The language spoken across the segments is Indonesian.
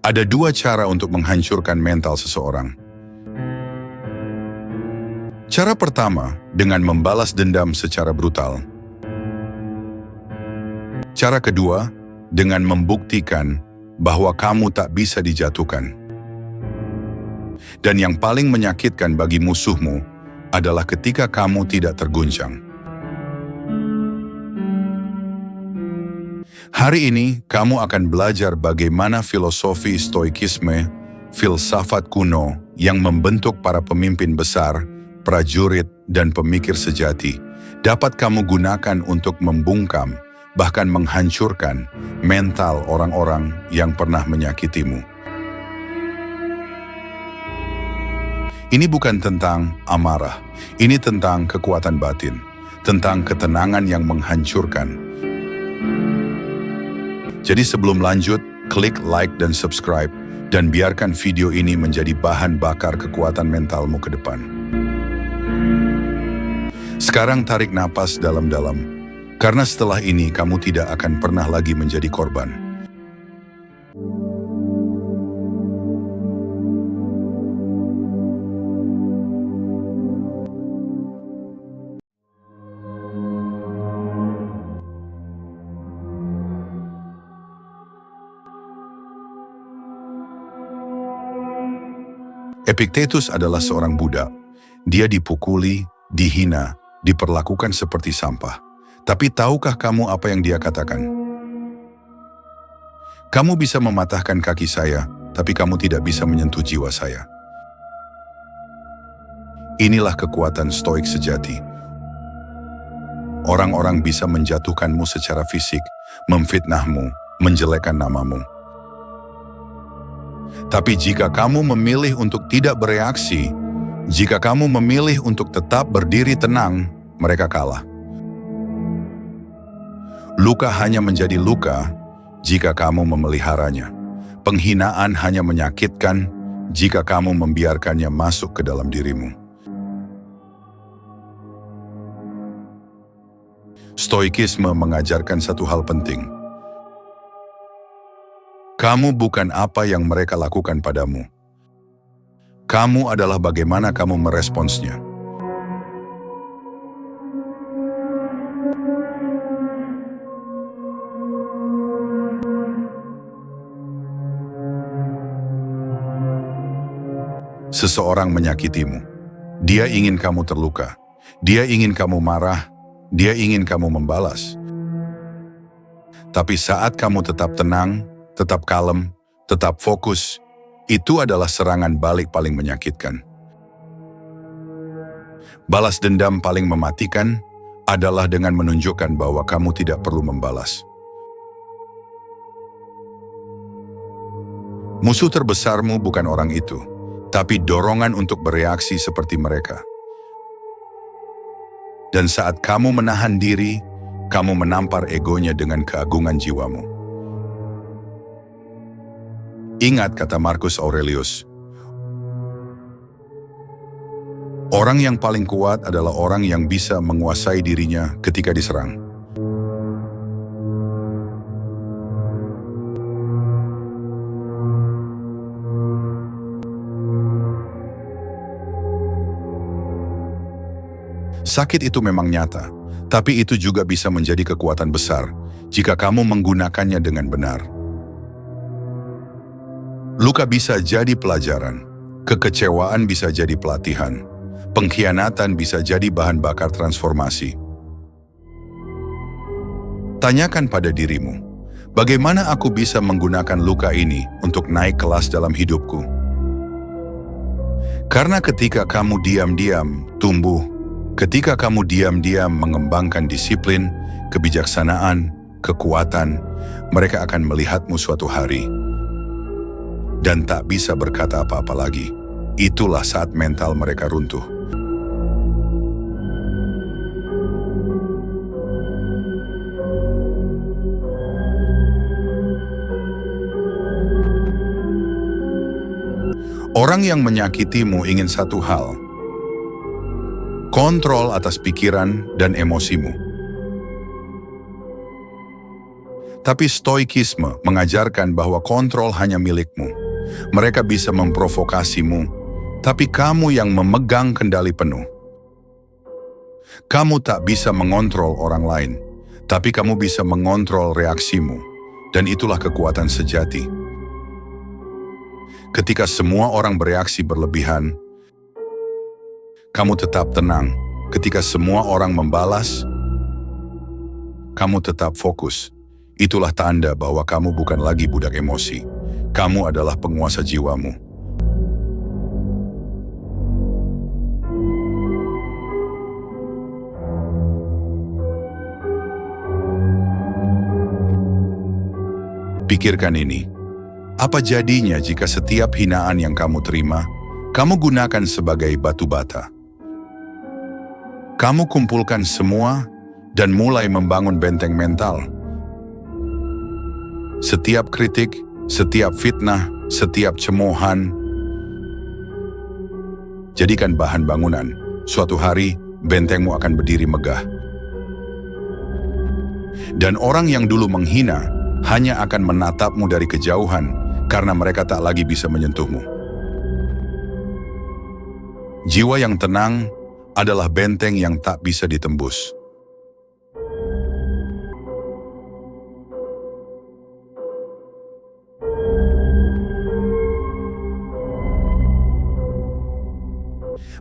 Ada dua cara untuk menghancurkan mental seseorang. Cara pertama, dengan membalas dendam secara brutal. Cara kedua, dengan membuktikan bahwa kamu tak bisa dijatuhkan. Dan yang paling menyakitkan bagi musuhmu adalah ketika kamu tidak terguncang. Hari ini, kamu akan belajar bagaimana filosofi stoikisme, filsafat kuno yang membentuk para pemimpin besar, prajurit, dan pemikir sejati, dapat kamu gunakan untuk membungkam, bahkan menghancurkan mental orang-orang yang pernah menyakitimu. Ini bukan tentang amarah, ini tentang kekuatan batin, tentang ketenangan yang menghancurkan. Jadi sebelum lanjut, klik like dan subscribe, dan biarkan video ini menjadi bahan bakar kekuatan mentalmu ke depan. Sekarang tarik napas dalam-dalam, karena setelah ini kamu tidak akan pernah lagi menjadi korban. Epictetus adalah seorang budak. Dia dipukuli, dihina, diperlakukan seperti sampah. Tapi tahukah kamu apa yang dia katakan? Kamu bisa mematahkan kaki saya, tapi kamu tidak bisa menyentuh jiwa saya. Inilah kekuatan stoik sejati. Orang-orang bisa menjatuhkanmu secara fisik, memfitnahmu, menjelekkan namamu. Tapi jika kamu memilih untuk tidak bereaksi, jika kamu memilih untuk tetap berdiri tenang, mereka kalah. Luka hanya menjadi luka jika kamu memeliharanya. Penghinaan hanya menyakitkan jika kamu membiarkannya masuk ke dalam dirimu. Stoikisme mengajarkan satu hal penting. Kamu bukan apa yang mereka lakukan padamu. Kamu adalah bagaimana kamu meresponsnya. Seseorang menyakitimu. Dia ingin kamu terluka. Dia ingin kamu marah. Dia ingin kamu membalas. Tapi saat kamu tetap tenang, tetap kalem, tetap fokus, itu adalah serangan balik paling menyakitkan. Balas dendam paling mematikan adalah dengan menunjukkan bahwa kamu tidak perlu membalas. Musuh terbesarmu bukan orang itu, tapi dorongan untuk bereaksi seperti mereka. Dan saat kamu menahan diri, kamu menampar egonya dengan keagungan jiwamu. Ingat kata Marcus Aurelius, orang yang paling kuat adalah orang yang bisa menguasai dirinya ketika diserang. Sakit itu memang nyata, tapi itu juga bisa menjadi kekuatan besar jika kamu menggunakannya dengan benar. Luka bisa jadi pelajaran, kekecewaan bisa jadi pelatihan, pengkhianatan bisa jadi bahan bakar transformasi. Tanyakan pada dirimu, bagaimana aku bisa menggunakan luka ini untuk naik kelas dalam hidupku? Karena ketika kamu diam-diam tumbuh, ketika kamu diam-diam mengembangkan disiplin, kebijaksanaan, kekuatan, mereka akan melihatmu suatu hari dan tak bisa berkata apa-apa lagi. Itulah saat mental mereka runtuh. Orang yang menyakitimu ingin satu hal, kontrol atas pikiran dan emosimu. Tapi stoikisme mengajarkan bahwa kontrol hanya milikmu. Mereka bisa memprovokasimu, tapi kamu yang memegang kendali penuh. Kamu tak bisa mengontrol orang lain, tapi kamu bisa mengontrol reaksimu. Dan itulah kekuatan sejati. Ketika semua orang bereaksi berlebihan, kamu tetap tenang. Ketika semua orang membalas, kamu tetap fokus. Itulah tanda bahwa kamu bukan lagi budak emosi. Kamu adalah penguasa jiwamu. Pikirkan ini. Apa jadinya jika setiap hinaan yang kamu terima, kamu gunakan sebagai batu bata? Kamu kumpulkan semua dan mulai membangun benteng mental. Setiap kritik, setiap fitnah, setiap cemoohan, jadikan bahan bangunan. Suatu hari, bentengmu akan berdiri megah. Dan orang yang dulu menghina hanya akan menatapmu dari kejauhan karena mereka tak lagi bisa menyentuhmu. Jiwa yang tenang adalah benteng yang tak bisa ditembus.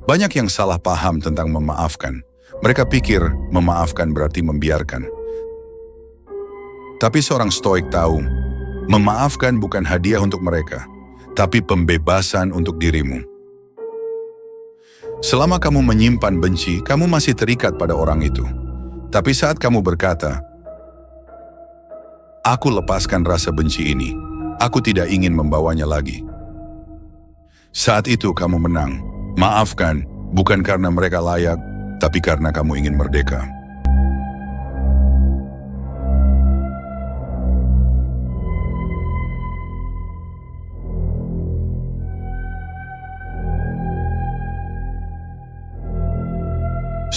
Banyak yang salah paham tentang memaafkan. Mereka pikir memaafkan berarti membiarkan. Tapi seorang stoik tahu, memaafkan bukan hadiah untuk mereka, tapi pembebasan untuk dirimu. Selama kamu menyimpan benci, kamu masih terikat pada orang itu. Tapi saat kamu berkata, "Aku lepaskan rasa benci ini, aku tidak ingin membawanya lagi." Saat itu kamu menang. Maafkan, bukan karena mereka layak, tapi karena kamu ingin merdeka.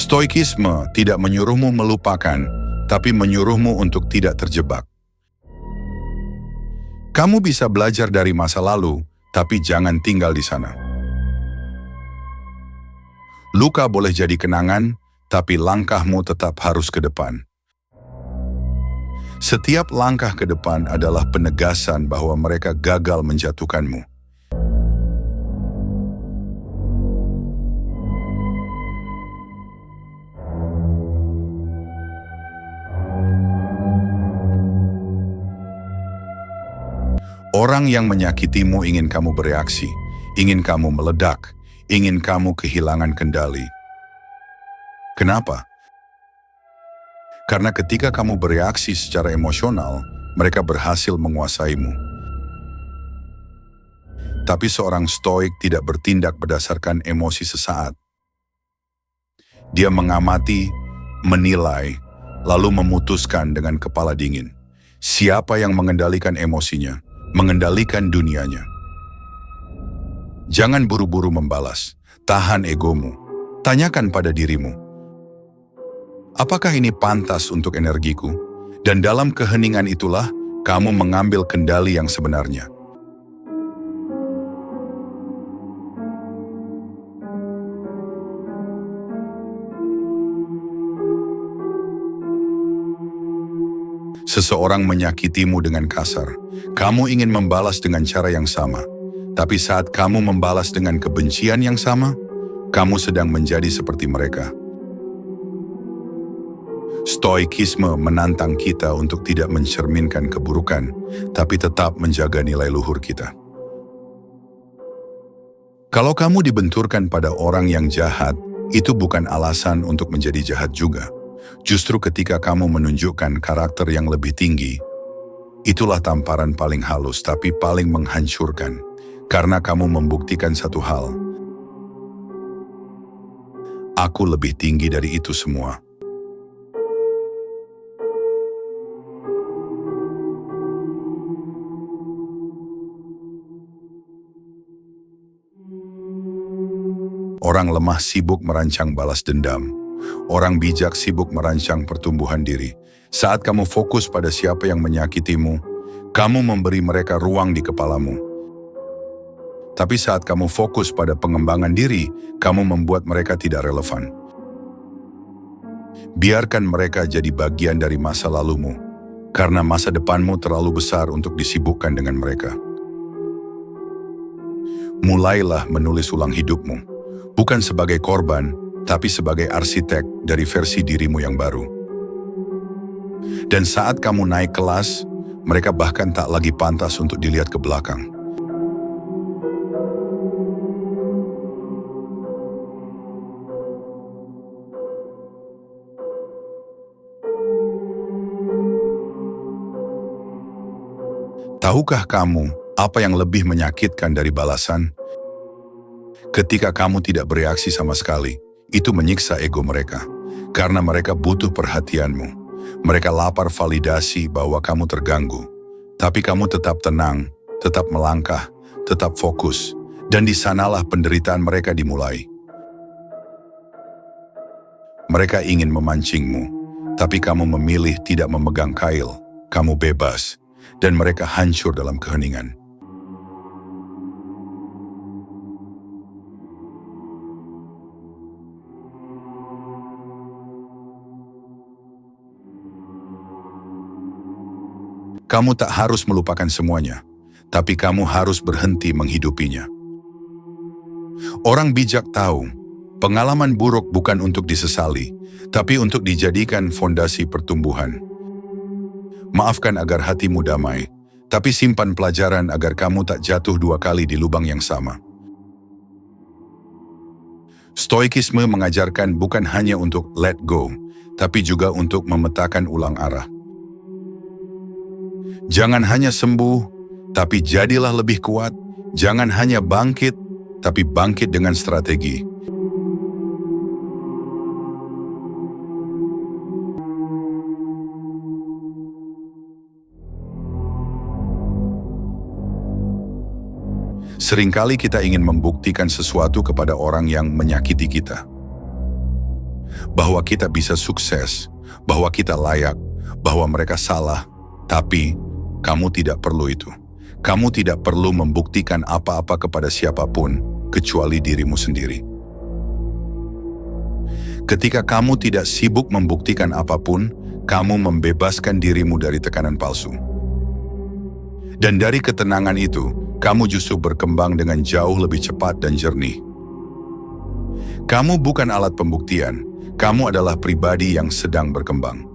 Stoikisme tidak menyuruhmu melupakan, tapi menyuruhmu untuk tidak terjebak. Kamu bisa belajar dari masa lalu, tapi jangan tinggal di sana. Luka boleh jadi kenangan, tapi langkahmu tetap harus ke depan. Setiap langkah ke depan adalah penegasan bahwa mereka gagal menjatuhkanmu. Orang yang menyakitimu ingin kamu bereaksi, ingin kamu meledak, ingin kamu kehilangan kendali. Kenapa? Karena ketika kamu bereaksi secara emosional, mereka berhasil menguasaimu. Tapi seorang stoik tidak bertindak berdasarkan emosi sesaat. Dia mengamati, menilai, lalu memutuskan dengan kepala dingin. Siapa yang mengendalikan emosinya, mengendalikan dunianya. Jangan buru-buru membalas, tahan egomu, tanyakan pada dirimu, apakah ini pantas untuk energiku? Dan dalam keheningan itulah, kamu mengambil kendali yang sebenarnya. Seseorang menyakitimu dengan kasar, kamu ingin membalas dengan cara yang sama. Tapi saat kamu membalas dengan kebencian yang sama, kamu sedang menjadi seperti mereka. Stoikisme menantang kita untuk tidak mencerminkan keburukan, tapi tetap menjaga nilai luhur kita. Kalau kamu dibenturkan pada orang yang jahat, itu bukan alasan untuk menjadi jahat juga. Justru ketika kamu menunjukkan karakter yang lebih tinggi, itulah tamparan paling halus tapi paling menghancurkan. Karena kamu membuktikan satu hal. Aku lebih tinggi dari itu semua. Orang lemah sibuk merancang balas dendam. Orang bijak sibuk merancang pertumbuhan diri. Saat kamu fokus pada siapa yang menyakitimu, kamu memberi mereka ruang di kepalamu. Tapi saat kamu fokus pada pengembangan diri, kamu membuat mereka tidak relevan. Biarkan mereka jadi bagian dari masa lalumu, karena masa depanmu terlalu besar untuk disibukkan dengan mereka. Mulailah menulis ulang hidupmu, bukan sebagai korban, tapi sebagai arsitek dari versi dirimu yang baru. Dan saat kamu naik kelas, mereka bahkan tak lagi pantas untuk dilihat ke belakang. Tahukah kamu apa yang lebih menyakitkan dari balasan? Ketika kamu tidak bereaksi sama sekali, itu menyiksa ego mereka. Karena mereka butuh perhatianmu. Mereka lapar validasi bahwa kamu terganggu. Tapi kamu tetap tenang, tetap melangkah, tetap fokus. Dan di sanalah penderitaan mereka dimulai. Mereka ingin memancingmu, tapi kamu memilih tidak memegang kail. Kamu bebas. Dan mereka hancur dalam keheningan. Kamu tak harus melupakan semuanya, tapi kamu harus berhenti menghidupinya. Orang bijak tahu, pengalaman buruk bukan untuk disesali, tapi untuk dijadikan fondasi pertumbuhan. Maafkan agar hatimu damai, tapi simpan pelajaran agar kamu tak jatuh 2 kali di lubang yang sama. Stoikisme mengajarkan bukan hanya untuk let go, tapi juga untuk memetakan ulang arah. Jangan hanya sembuh, tapi jadilah lebih kuat. Jangan hanya bangkit, tapi bangkit dengan strategi. Seringkali kita ingin membuktikan sesuatu kepada orang yang menyakiti kita. Bahwa kita bisa sukses, bahwa kita layak, bahwa mereka salah. Tapi, kamu tidak perlu itu. Kamu tidak perlu membuktikan apa-apa kepada siapapun, kecuali dirimu sendiri. Ketika kamu tidak sibuk membuktikan apapun, kamu membebaskan dirimu dari tekanan palsu. Dan dari ketenangan itu, kamu justru berkembang dengan jauh lebih cepat dan jernih. Kamu bukan alat pembuktian, kamu adalah pribadi yang sedang berkembang.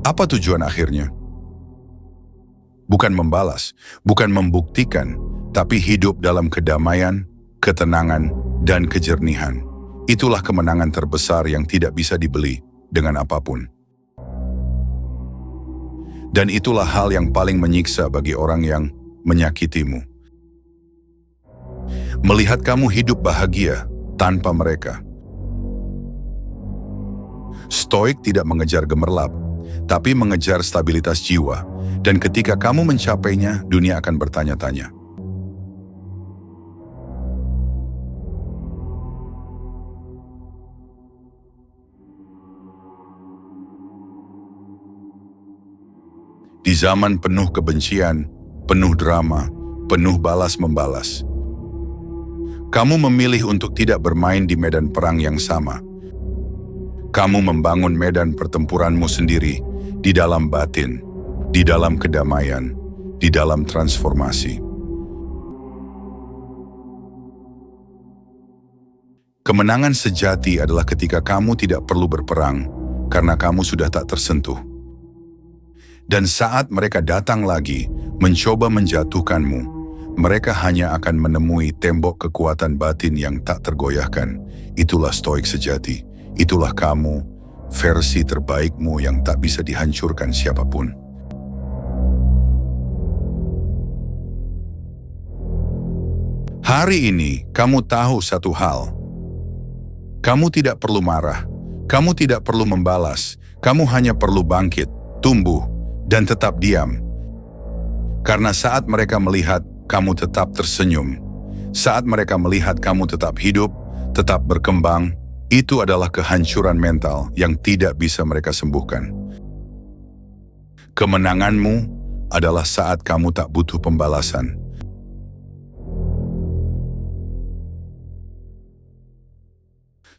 Apa tujuan akhirnya? Bukan membalas, bukan membuktikan, tapi hidup dalam kedamaian, ketenangan, dan kejernihan. Itulah kemenangan terbesar yang tidak bisa dibeli dengan apapun. Dan itulah hal yang paling menyiksa bagi orang yang menyakitimu. Melihat kamu hidup bahagia tanpa mereka. Stoik tidak mengejar gemerlap, tapi mengejar stabilitas jiwa. Dan ketika kamu mencapainya, dunia akan bertanya-tanya. Di zaman penuh kebencian, penuh drama, penuh balas-membalas. Kamu memilih untuk tidak bermain di medan perang yang sama. Kamu membangun medan pertempuranmu sendiri di dalam batin, di dalam kedamaian, di dalam transformasi. Kemenangan sejati adalah ketika kamu tidak perlu berperang karena kamu sudah tak tersentuh. Dan saat mereka datang lagi, mencoba menjatuhkanmu, mereka hanya akan menemui tembok kekuatan batin yang tak tergoyahkan. Itulah stoik sejati. Itulah kamu, versi terbaikmu yang tak bisa dihancurkan siapapun. Hari ini, kamu tahu satu hal. Kamu tidak perlu marah. Kamu tidak perlu membalas. Kamu hanya perlu bangkit, tumbuh, dan tetap diam. Karena saat mereka melihat kamu tetap tersenyum, saat mereka melihat kamu tetap hidup, tetap berkembang, itu adalah kehancuran mental yang tidak bisa mereka sembuhkan. Kemenanganmu adalah saat kamu tak butuh pembalasan.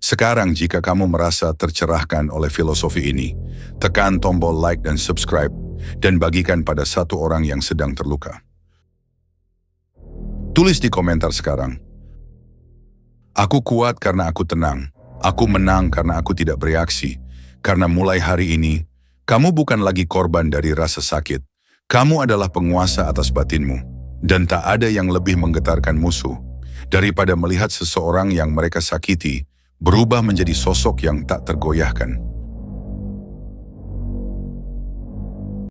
Sekarang jika kamu merasa tercerahkan oleh filosofi ini, tekan tombol like dan subscribe, dan bagikan pada satu orang yang sedang terluka. Tulis di komentar sekarang, "Aku kuat karena aku tenang. Aku menang karena aku tidak bereaksi. Karena mulai hari ini, kamu bukan lagi korban dari rasa sakit. Kamu adalah penguasa atas batinmu. Dan tak ada yang lebih menggetarkan musuh daripada melihat seseorang yang mereka sakiti berubah menjadi sosok yang tak tergoyahkan."